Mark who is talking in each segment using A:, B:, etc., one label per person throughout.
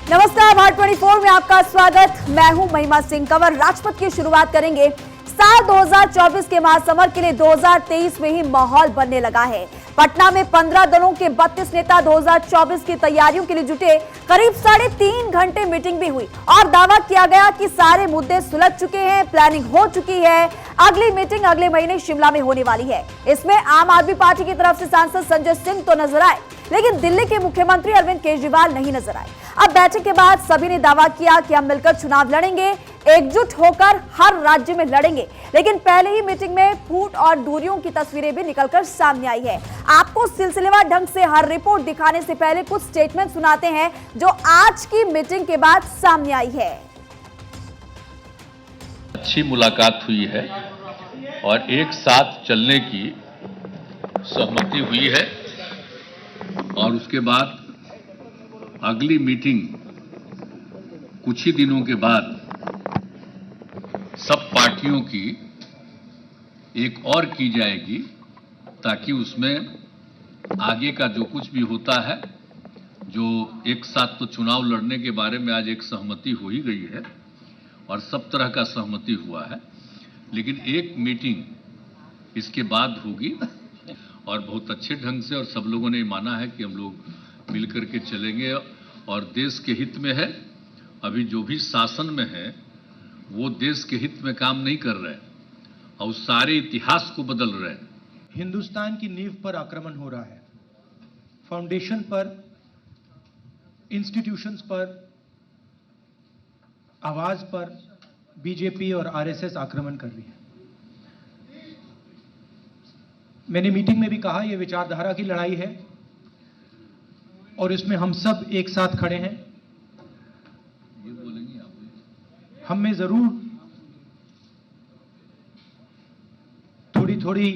A: नमस्कार, भारत 24 में आपका स्वागत। मैं हूं महिमा सिंह कंवर। राजपथ की शुरुआत करेंगे। साल 2024 के महासमर के लिए 2023 में ही माहौल बनने लगा है। पटना में 15 दलों के 32 नेता 2024 की तैयारियों के लिए जुटे। करीब 3.5 घंटे मीटिंग भी हुई और दावा किया गया कि सारे मुद्दे सुलझ चुके हैं, प्लानिंग हो चुकी है। अगली मीटिंग अगले महीने शिमला में होने वाली है। इसमें आम आदमी पार्टी की तरफ से सांसद संजय सिंह तो नजर आए, लेकिन दिल्ली के मुख्यमंत्री अरविंद केजरीवाल नहीं नजर आए। अब बैठक के बाद सभी ने दावा किया कि हम मिलकर चुनाव लड़ेंगे, एकजुट होकर हर राज्य में लड़ेंगे। लेकिन पहले ही मीटिंग में फूट और दूरियों की तस्वीरें भी निकलकर सामने आई है। आपको सिलसिलेवार ढंग से हर रिपोर्ट दिखाने से पहले कुछ स्टेटमेंट सुनाते हैं जो आज की मीटिंग के बाद सामने आई है।
B: अच्छी मुलाकात हुई है और एक साथ चलने की सहमति हुई है और उसके बाद अगली मीटिंग कुछ ही दिनों के बाद सब पार्टियों की एक और की जाएगी, ताकि उसमें आगे का जो कुछ भी होता है, जो एक साथ तो चुनाव लड़ने के बारे में आज एक सहमति हो ही गई है और सब तरह का सहमति हुआ है, लेकिन एक मीटिंग इसके बाद होगी और बहुत अच्छे ढंग से, और सब लोगों ने माना है कि हम लोग मिलकर के चलेंगे और देश के हित में है। अभी जो भी शासन में है वो देश के हित में काम नहीं कर रहे और सारे इतिहास को बदल रहे हैं।
C: हिंदुस्तान की नींव पर आक्रमण हो रहा है, फाउंडेशन पर, इंस्टीट्यूशंस पर, आवाज पर बीजेपी और आरएसएस आक्रमण कर रही है। मैंने मीटिंग में भी कहा, यह विचारधारा की लड़ाई है और इसमें हम सब एक साथ खड़े हैं।
B: ये बोलेंगे आप?
C: हम में जरूर थोड़ी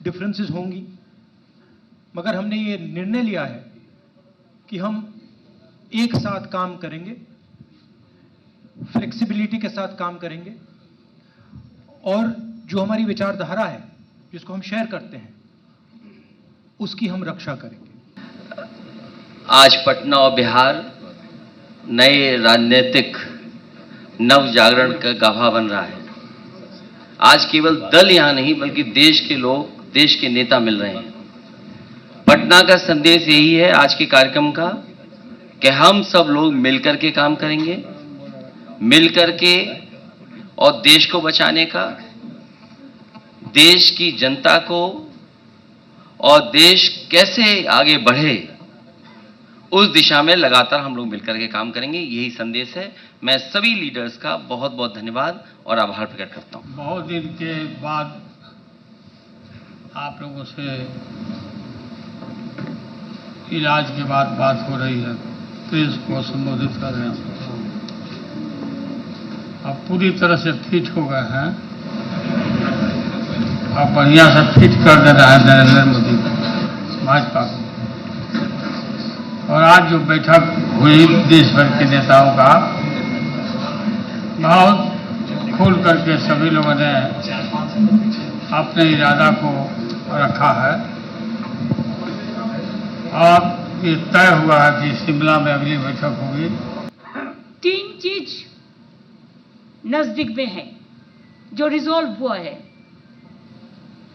C: डिफरेंसेस होंगी, मगर हमने ये निर्णय लिया है कि हम एक साथ काम करेंगे, फ्लेक्सिबिलिटी के साथ काम करेंगे और जो हमारी विचारधारा है, जिसको हम शेयर करते हैं, उसकी हम रक्षा करेंगे।
D: आज पटना और बिहार नए राजनीतिक नव जागरण का गाभा बन रहा है। आज केवल दल यहां नहीं बल्कि देश के लोग, देश के नेता मिल रहे हैं। पटना का संदेश यही है आज के कार्यक्रम का कि हम सब लोग मिलकर के काम करेंगे, मिलकर के, और देश को बचाने का, देश की जनता को, और देश कैसे आगे बढ़े उस दिशा में लगातार हम लोग मिलकर के काम करेंगे। यही संदेश है। मैं सभी लीडर्स का बहुत बहुत धन्यवाद और आभार प्रकट करता हूं।
E: बहुत दिन के बाद आप लोगों से इलाज के बाद बात हो रही है, प्रेस को संबोधित कर रहे हैं। आप पूरी तरह से फिट हो गए हैं, आप बढ़िया से फिट कर दे रहे हैं नरेंद्र मोदी भाजपा को। और आज जो बैठक हुई देश भर के नेताओं का, बहुत खोल करके सभी लोगों ने अपने इरादा को रखा है और ये तय हुआ है कि शिमला में अगली बैठक होगी।
F: 3 चीज नजदीक में है जो रिजॉल्व हुआ है।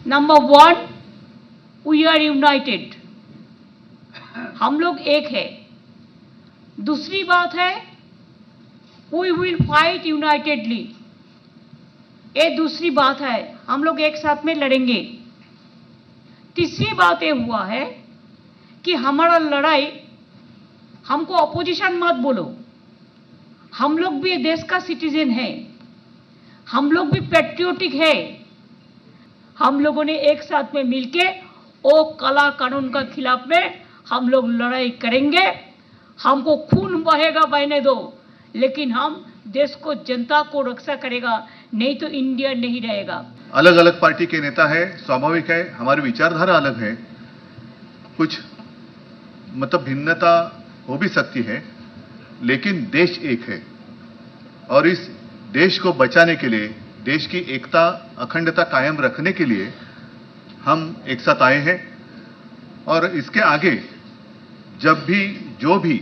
F: नंबर 1, वी आर यूनाइटेड, हम लोग एक है। दूसरी बात है, वी विल फाइट यूनाइटेडली, ये दूसरी बात है, हम लोग एक साथ में लड़ेंगे। तीसरी बात ये हुआ है कि हमारा लड़ाई, हमको अपोजिशन मत बोलो, हम लोग भी देश का सिटीजन है, हम लोग भी पैट्रियोटिक है। हम लोगों ने एक साथ में मिलके वो काला कानून का खिलाफ में हम लोग लड़ाई करेंगे। हमको खून बहेगा बहने दो, लेकिन हम देश को, जनता को रक्षा करेगा, नहीं तो इंडिया नहीं रहेगा।
G: अलग अलग पार्टी के नेता है, स्वाभाविक है, हमारी विचारधारा अलग है, कुछ मतलब भिन्नता हो भी सकती है, लेकिन देश एक है और इस देश को बचाने के लिए, देश की एकता अखंडता कायम रखने के लिए हम एक साथ आए हैं। और इसके आगे जब भी जो भी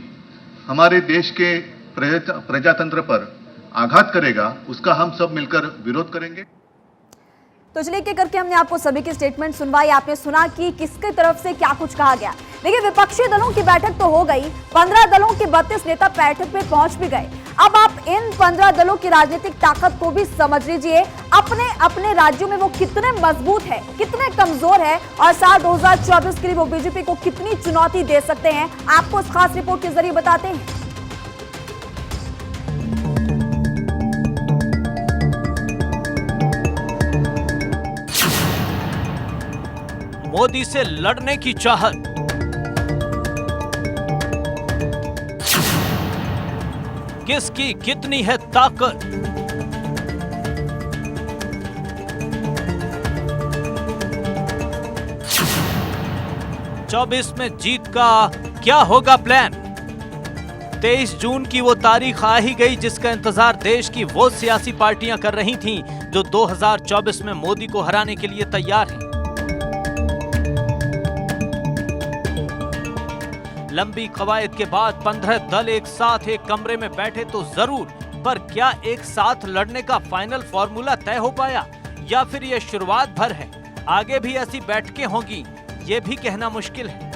G: हमारे देश के प्रजातंत्र पर आघात करेगा, उसका हम सब मिलकर विरोध करेंगे।
A: तो चलिए के करके हमने आपको सभी की स्टेटमेंट सुनवाई, आपने सुना कि किसकी तरफ से क्या कुछ कहा गया। देखिए, विपक्षी दलों की बैठक तो हो गई, 15 दलों के 32 नेता बैठक पे पहुंच भी गए। अब आप इन 15 दलों की राजनीतिक ताकत को भी समझ लीजिए, अपने अपने राज्यों में वो कितने मजबूत है, कितने कमजोर है, और साल 2024 के लिए वो बीजेपी को कितनी चुनौती दे सकते हैं, आपको इस खास रिपोर्ट के जरिए बताते हैं।
H: मोदी से लड़ने की चाहत, किसकी कितनी है ताकत, चौबीस में जीत का क्या होगा प्लान। 23 जून की वो तारीख आ ही गई जिसका इंतजार देश की वो सियासी पार्टियां कर रही थीं जो 2024 में मोदी को हराने के लिए तैयार हैं। लंबी कवायद के बाद 15 दल एक साथ एक कमरे में बैठे तो जरूर, पर क्या एक साथ लड़ने का फाइनल फॉर्मूला तय हो पाया या फिर यह शुरुआत भर है? आगे भी ऐसी बैठकें होंगी, ये भी कहना मुश्किल है।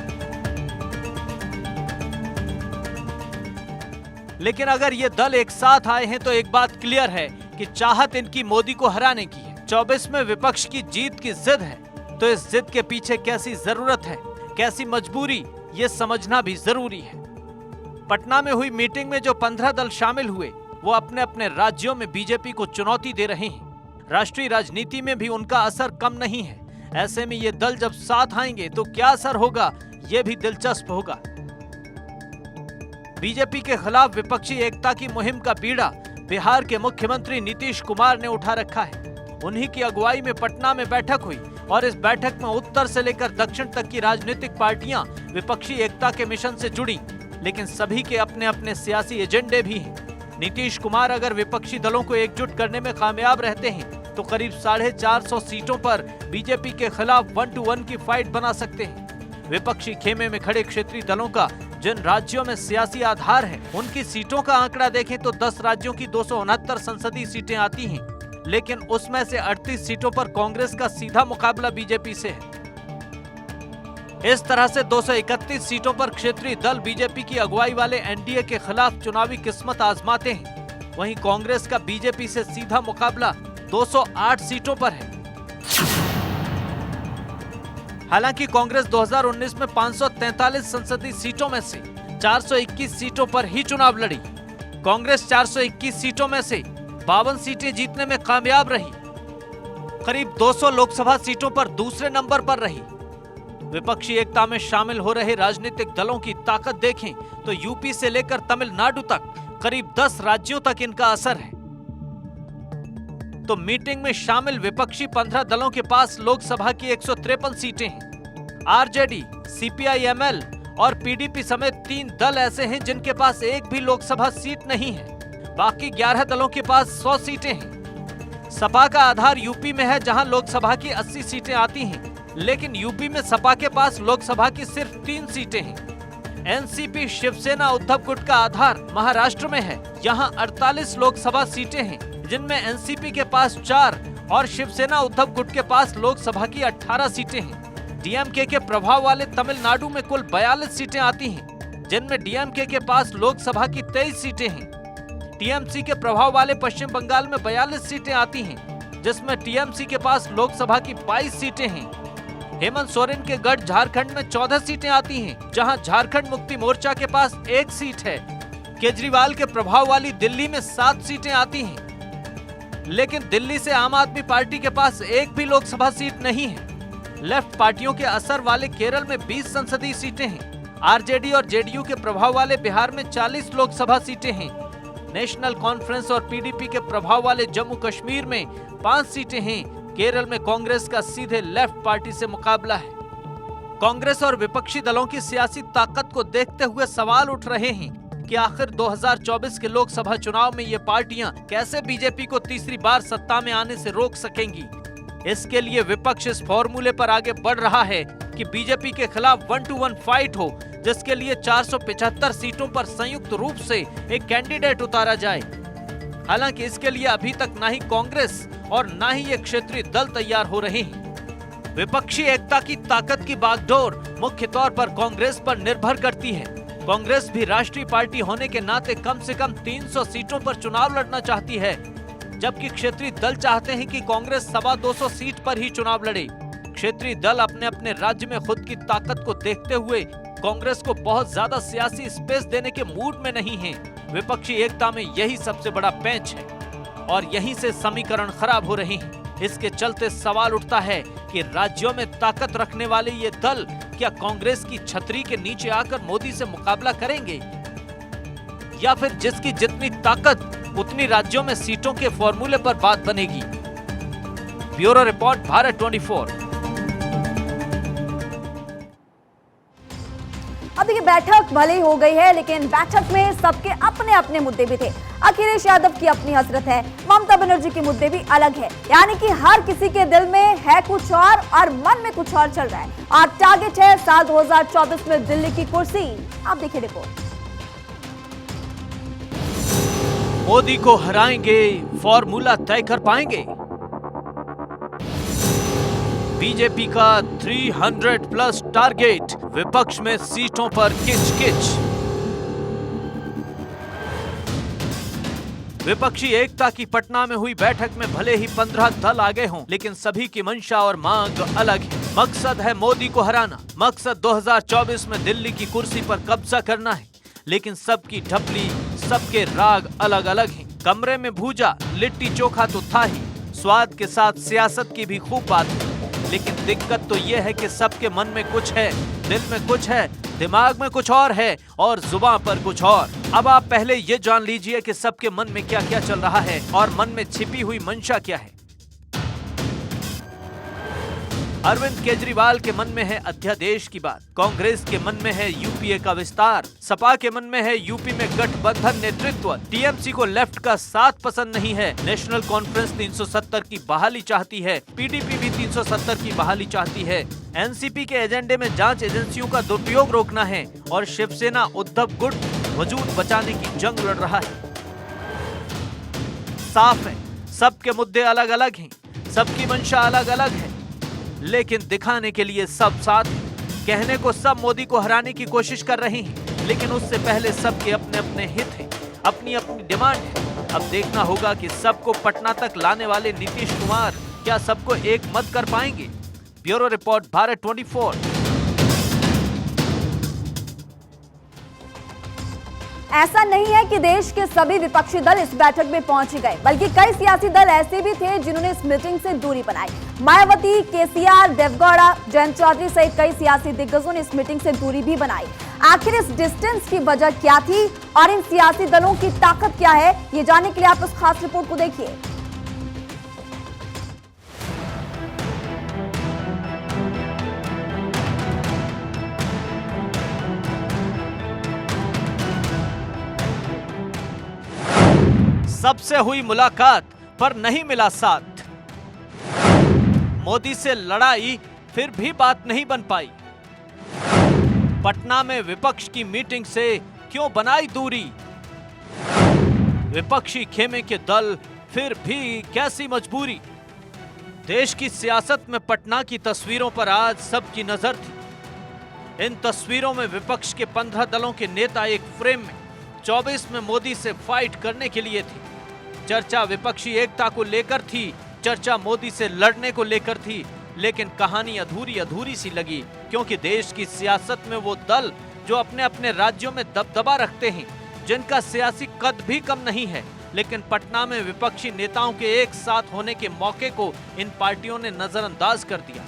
H: लेकिन अगर ये दल एक साथ आए हैं तो एक बात क्लियर है कि चाहत इनकी मोदी को हराने की है। 24 में विपक्ष की जीत की जिद है, तो इस जिद के पीछे कैसी जरूरत है, कैसी मजबूरी, ये समझना भी जरूरी है। पटना में हुई मीटिंग में जो 15 दल शामिल हुए वो अपने अपने राज्यों में बीजेपी को चुनौती दे रहे हैं। राष्ट्रीय राजनीति में भी उनका असर कम नहीं है। ऐसे में ये दल जब साथ आएंगे तो क्या असर होगा, ये भी दिलचस्प होगा। बीजेपी के खिलाफ विपक्षी एकता की मुहिम का बीड़ा बिहार के मुख्यमंत्री नीतीश कुमार ने उठा रखा है। उन्हीं की अगुवाई में पटना में बैठक हुई और इस बैठक में उत्तर से लेकर दक्षिण तक की राजनीतिक पार्टियां विपक्षी एकता के मिशन से जुड़ी, लेकिन सभी के अपने अपने सियासी एजेंडे भी हैं। नीतीश कुमार अगर विपक्षी दलों को एकजुट करने में कामयाब रहते हैं तो करीब 450 सीटों पर बीजेपी के खिलाफ 1-to-1 की फाइट बना सकते हैं। विपक्षी खेमे में खड़े क्षेत्रीय दलों का जिन राज्यों में सियासी आधार है उनकी सीटों का आंकड़ा देखें तो 10 राज्यों की 269 संसदीय सीटें आती हैं, लेकिन उसमें से 38 सीटों पर कांग्रेस का सीधा मुकाबला बीजेपी से है। इस तरह से 231 सीटों पर क्षेत्रीय दल बीजेपी की अगुवाई वाले एनडीए के खिलाफ चुनावी किस्मत आजमाते हैं। वहीं कांग्रेस का बीजेपी से सीधा मुकाबला 208 सीटों पर है। हालांकि कांग्रेस 2019 में 543 संसदीय सीटों में से 421 सीटों पर ही चुनाव लड़ी। कांग्रेस 421 सीटों में से 52 सीटें जीतने में कामयाब रही। करीब 200 लोकसभा सीटों पर दूसरे नंबर पर रही। विपक्षी एकता में शामिल हो रहे राजनीतिक दलों की ताकत देखें तो यूपी से लेकर तमिलनाडु तक करीब 10 राज्यों तक इनका असर है। तो मीटिंग में शामिल विपक्षी 15 दलों के पास लोकसभा की 153 सीटें हैं। आरजेडी, सीपीआई-एमएल और पीडीपी समेत 3 दल ऐसे हैं जिनके पास एक भी लोकसभा सीट नहीं है। बाकी 11 दलों के पास 100 सीटें हैं। सपा का आधार यूपी में है जहां लोकसभा की 80 सीटें आती हैं, लेकिन यूपी में सपा के पास लोकसभा की सिर्फ 3 सीटें हैं। एनसीपी शिवसेना उद्धव गुट का आधार महाराष्ट्र में है, यहाँ 48 लोकसभा सीटें हैं जिनमें एनसीपी के पास 4 और शिवसेना उद्धव गुट के पास लोकसभा की 18 सीटें हैं। डीएमके के प्रभाव वाले तमिलनाडु में कुल 42 सीटें आती हैं जिनमें डीएमके के पास लोकसभा की 23 सीटें हैं। टीएमसी के प्रभाव वाले पश्चिम बंगाल में 42 सीटें आती हैं जिसमें टीएमसी के पास लोकसभा की 22 सीटें हैं। हेमंत सोरेन के गढ़ झारखंड में 14 सीटें आती हैं जहां झारखंड मुक्ति मोर्चा के पास 1 सीट है। केजरीवाल के प्रभाव वाली दिल्ली में 7 सीटें आती हैं, लेकिन दिल्ली से आम आदमी पार्टी के पास एक भी लोकसभा सीट नहीं है। लेफ्ट पार्टियों के असर वाले केरल में 20 संसदीय सीटें हैं। आरजेडी और जेडीयू के प्रभाव वाले बिहार में 40 लोकसभा सीटें हैं। नेशनल कॉन्फ्रेंस और पीडीपी के प्रभाव वाले जम्मू कश्मीर में 5 सीटें हैं। केरल में कांग्रेस का सीधे लेफ्ट पार्टी से मुकाबला है। कांग्रेस और विपक्षी दलों की सियासी ताकत को देखते हुए सवाल उठ रहे हैं कि आखिर 2024 के लोकसभा चुनाव में ये पार्टियां कैसे बीजेपी को तीसरी बार सत्ता में आने से रोक सकेंगी। इसके लिए विपक्ष इस फॉर्मूले पर आगे बढ़ रहा है कि बीजेपी के खिलाफ 1-to-1 फाइट हो, जिसके लिए 475 सीटों पर संयुक्त रूप से एक कैंडिडेट उतारा जाए। हालांकि इसके लिए अभी तक ना ही कांग्रेस और ना ही ये क्षेत्रीय दल तैयार हो रहे हैं। विपक्षी एकता की ताकत की बागडोर मुख्य तौर पर कांग्रेस पर निर्भर करती है। कांग्रेस भी राष्ट्रीय पार्टी होने के नाते कम से कम 300 सीटों पर चुनाव लड़ना चाहती है, जबकि क्षेत्रीय दल चाहते हैं कि कांग्रेस 250 सीट पर ही चुनाव लड़े। क्षेत्रीय दल अपने अपने राज्य में खुद की ताकत को देखते हुए कांग्रेस को बहुत ज्यादा सियासी स्पेस देने के मूड में नहीं है। विपक्षी एकता में यही सबसे बड़ा पेंच है और यहीं से समीकरण खराब हो रहे हैं। इसके चलते सवाल उठता है कि राज्यों में ताकत रखने वाले ये दल क्या कांग्रेस की छतरी के नीचे आकर मोदी से मुकाबला करेंगे, या फिर जिसकी जितनी ताकत उतनी राज्यों में सीटों के फॉर्मूले पर बात बनेगी। Bureau report, Bharat 24।
A: अब देखिए, बैठक भले ही हो गई है, लेकिन बैठक में सबके अपने अपने मुद्दे भी थे। अखिलेश यादव की अपनी हसरत है, ममता बनर्जी के मुद्दे भी अलग है, यानी कि हर किसी के दिल में है कुछ और मन में कुछ और चल रहा है। और टारगेट है साल 2024 में दिल्ली की कुर्सी। आप देखिए रिपोर्ट।
H: मोदी को हराएंगे, फॉर्मूला तय कर पाएंगे। बीजेपी का 300 प्लस टारगेट, विपक्ष में सीटों पर किच-किच। विपक्षी एकता की पटना में हुई बैठक में भले ही 15 दल आगे हों, लेकिन सभी की मंशा और मांग अलग है। मकसद है मोदी को हराना, मकसद 2024 में दिल्ली की कुर्सी पर कब्जा करना है, लेकिन सबकी ढपली, सबके राग अलग अलग हैं। कमरे में भूजा लिट्टी चोखा तो था ही, स्वाद के साथ सियासत की भी खूब बात है, लेकिन दिक्कत तो यह है कि सबके मन में कुछ है, दिल में कुछ है, दिमाग में कुछ और है और जुबान पर कुछ और। अब आप पहले ये जान लीजिए कि सबके मन में क्या क्या चल रहा है और मन में छिपी हुई मंशा क्या है। अरविंद केजरीवाल के मन में है अध्यादेश की बात, कांग्रेस के मन में है यूपीए का विस्तार, सपा के मन में है यूपी में गठबंधन नेतृत्व, टीएमसी को लेफ्ट का साथ पसंद नहीं है, नेशनल कॉन्फ्रेंस 370 की बहाली चाहती है, पीडीपी भी 370 की बहाली चाहती है, एनसीपी के एजेंडे में जांच एजेंसियों का दुरुपयोग रोकना है और शिवसेना उद्धव गुट वजूद बचाने की जंग लड़ रहा है। साफ है, सबके मुद्दे अलग अलग हैं, सबकी मंशा अलग अलग है, लेकिन दिखाने के लिए सब साथ हैं। कहने को सब मोदी को हराने की कोशिश कर रहे हैं, लेकिन उससे पहले सबके अपने अपने हित हैं, अपनी अपनी डिमांड है। अब देखना होगा कि सबको पटना तक लाने वाले नीतीश कुमार क्या सबको एक मत कर पाएंगे। Bureau report, Bharat 24।
A: ऐसा नहीं है कि देश के सभी विपक्षी दल इस बैठक में पहुंच गए, बल्कि कई सियासी दल ऐसे भी थे जिन्होंने इस मीटिंग से दूरी बनाई। मायावती, केसीआर, देवगौड़ा, जयंत चौधरी सहित कई सियासी दिग्गजों ने इस मीटिंग से दूरी भी बनाई। आखिर इस डिस्टेंस की वजह क्या थी और इन सियासी दलों की ताकत क्या है, ये जानने के लिए आप इस खास रिपोर्ट को देखिए।
H: सबसे हुई मुलाकात पर नहीं मिला साथ, मोदी से लड़ाई फिर भी बात नहीं बन पाई। पटना में विपक्ष की मीटिंग से क्यों बनाई दूरी, विपक्षी खेमे के दल फिर भी कैसी मजबूरी। देश की सियासत में पटना की तस्वीरों पर आज सबकी नजर थी। इन तस्वीरों में विपक्ष के 15 दलों के नेता एक फ्रेम में 24 में मोदी से फाइट करने के लिए थे। चर्चा विपक्षी एकता को लेकर थी, चर्चा मोदी से लड़ने को लेकर थी, लेकिन कहानी अधूरी अधूरी सी लगी, क्योंकि देश की सियासत में वो दल जो अपने अपने राज्यों में दबदबा रखते हैं, जिनका सियासी कद भी कम नहीं है, लेकिन पटना में विपक्षी नेताओं के एक साथ होने के मौके को इन पार्टियों ने नजरअंदाज कर दिया।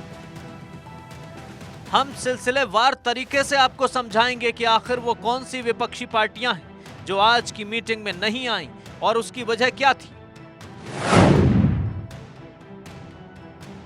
H: हम सिलसिलेवार तरीके से आपको समझाएंगे कि आखिर वो कौन सी विपक्षी पार्टियां हैं जो आज की मीटिंग में नहीं आई और उसकी वजह क्या थी।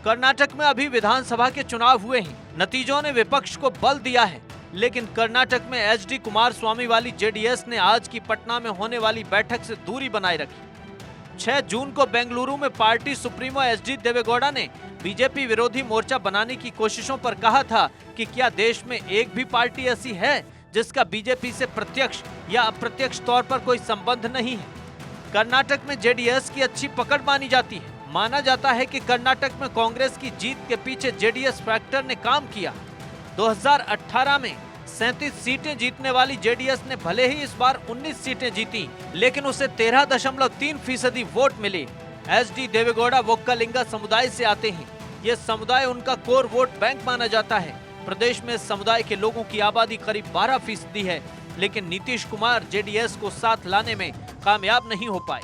H: कर्नाटक में अभी विधानसभा के चुनाव हुए हैं, नतीजों ने विपक्ष को बल दिया है, लेकिन कर्नाटक में एचडी कुमारस्वामी वाली जेडीएस ने आज की पटना में होने वाली बैठक से दूरी बनाए रखी। 6 जून को बेंगलुरु में पार्टी सुप्रीमो एचडी देवेगौड़ा ने बीजेपी विरोधी मोर्चा बनाने की कोशिशों पर कहा था कि क्या देश में एक भी पार्टी ऐसी है जिसका बीजेपी से प्रत्यक्ष या अप्रत्यक्ष तौर पर कोई संबंध नहीं है। कर्नाटक में जेडीएस की अच्छी पकड़ मानी जाती है। माना जाता है कि कर्नाटक में कांग्रेस की जीत के पीछे जेडीएस फैक्टर ने काम किया। 2018 में 37 सीटें जीतने वाली जेडीएस ने भले ही इस बार 19 सीटें जीती, लेकिन उसे 13.3% वोट मिले। एसडी देवेगौड़ा वोक्कलिंगा समुदाय से आते हैं। ये समुदाय उनका कोर वोट बैंक माना जाता है। प्रदेश में इस समुदाय के लोगों की आबादी करीब 12% है, लेकिन नीतीश कुमार जेडीएस को साथ लाने में कामयाब नहीं हो पाए।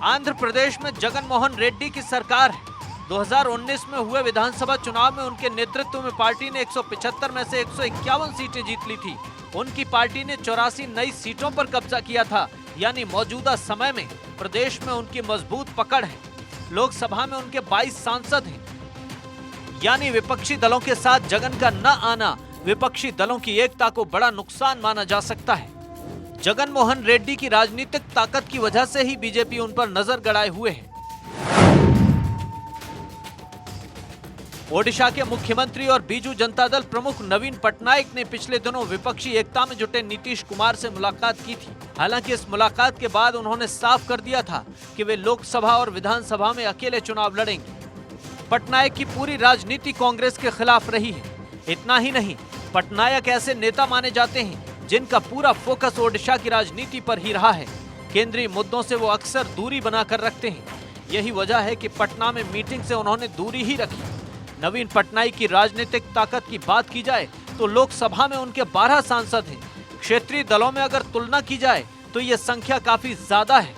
H: आंध्र प्रदेश में जगन मोहन रेड्डी की सरकार है। 2019 में हुए विधानसभा चुनाव में उनके नेतृत्व में पार्टी ने 175 में से 151 सीटें जीत ली थी। उनकी पार्टी ने 84 नई सीटों पर कब्जा किया था, यानी मौजूदा समय में प्रदेश में उनकी मजबूत पकड़ है। लोकसभा में उनके 22 सांसद हैं, यानी विपक्षी दलों के साथ जगन का न आना विपक्षी दलों की एकता को बड़ा नुकसान माना जा सकता है। जगन मोहन रेड्डी की राजनीतिक ताकत की वजह से ही बीजेपी उन पर नजर गड़ाए हुए है। ओडिशा के मुख्यमंत्री और बीजू जनता दल प्रमुख नवीन पटनायक ने पिछले दिनों विपक्षी एकता में जुटे नीतीश कुमार से मुलाकात की थी। हालांकि इस मुलाकात के बाद उन्होंने साफ कर दिया था कि वे लोकसभा और विधानसभा में अकेले चुनाव लड़ेंगे। पटनायक की पूरी राजनीति कांग्रेस के खिलाफ रही है। इतना ही नहीं, पटनायक ऐसे नेता माने जाते हैं जिनका पूरा फोकस ओडिशा की राजनीति पर ही रहा है। केंद्रीय मुद्दों से वो अक्सर दूरी बनाकर रखते हैं। यही वजह है कि पटना में मीटिंग से उन्होंने दूरी ही रखी। नवीन पटनायक की राजनीतिक ताकत की बात की जाए तो लोकसभा में उनके 12 सांसद हैं। क्षेत्रीय दलों में अगर तुलना की जाए तो ये संख्या काफी ज्यादा है।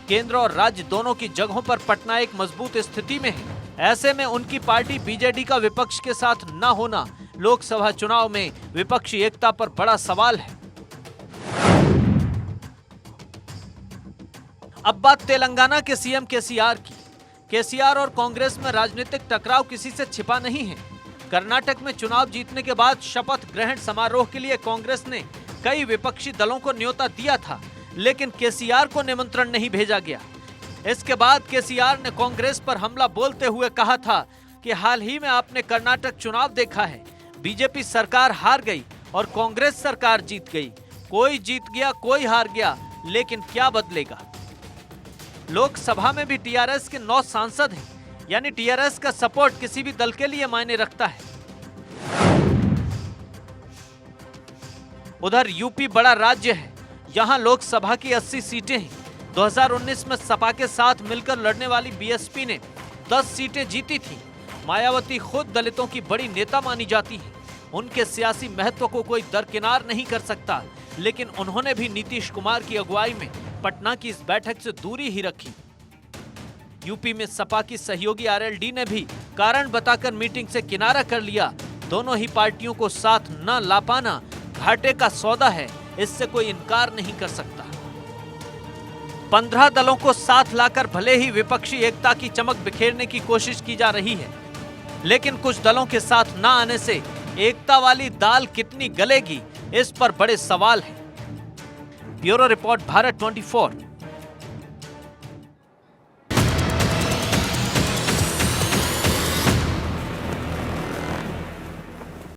H: केंद्र और राज्य दोनों की जगहों पर पटनायक मजबूत स्थिति में है। ऐसे में उनकी पार्टी बीजेडी का विपक्ष के साथ न होना लोकसभा चुनाव में विपक्षी एकता पर बड़ा सवाल है। अब बात तेलंगाना के सीएम केसीआर की। केसीआर और कांग्रेस में राजनीतिक टकराव किसी से छिपा नहीं है। कर्नाटक में चुनाव जीतने के बाद शपथ ग्रहण समारोह के लिए कांग्रेस ने कई विपक्षी दलों को न्योता दिया था, लेकिन केसीआर को निमंत्रण नहीं भेजा गया। इसके बाद केसीआर ने कांग्रेस पर हमला बोलते हुए कहा था कि हाल ही में आपने कर्नाटक चुनाव देखा है, बीजेपी सरकार हार गई और कांग्रेस सरकार जीत गई। कोई जीत गया, कोई हार गया, लेकिन क्या बदलेगा। लोकसभा में भी टीआरएस के 9 सांसद हैं, यानी टीआरएस का सपोर्ट किसी भी दल के लिए मायने रखता है। उधर यूपी बड़ा राज्य है, यहां लोकसभा की 80 सीटें हैं। 2019 में सपा के साथ मिलकर लड़ने वाली बीएसपी ने 10 सीटें जीती थी। मायावती खुद दलितों की बड़ी नेता मानी जाती हैं। उनके सियासी महत्व को कोई दरकिनार नहीं कर सकता, लेकिन उन्होंने भी नीतीश कुमार की अगुवाई में पटना की इस बैठक से दूरी ही रखी। यूपी में सपा की सहयोगी आरएलडी ने भी कारण बताकर मीटिंग से किनारा कर लिया। दोनों ही पार्टियों को साथ न ला पाना घाटे का सौदा है, इससे कोई इनकार नहीं कर सकता। 15 दलों को साथ लाकर भले ही विपक्षी एकता की चमक बिखेरने की कोशिश की जा रही है, लेकिन कुछ दलों के साथ न आने से एकता वाली दाल कितनी गलेगी, इस पर बड़े सवाल हैं। Bureau report, Bharat 24।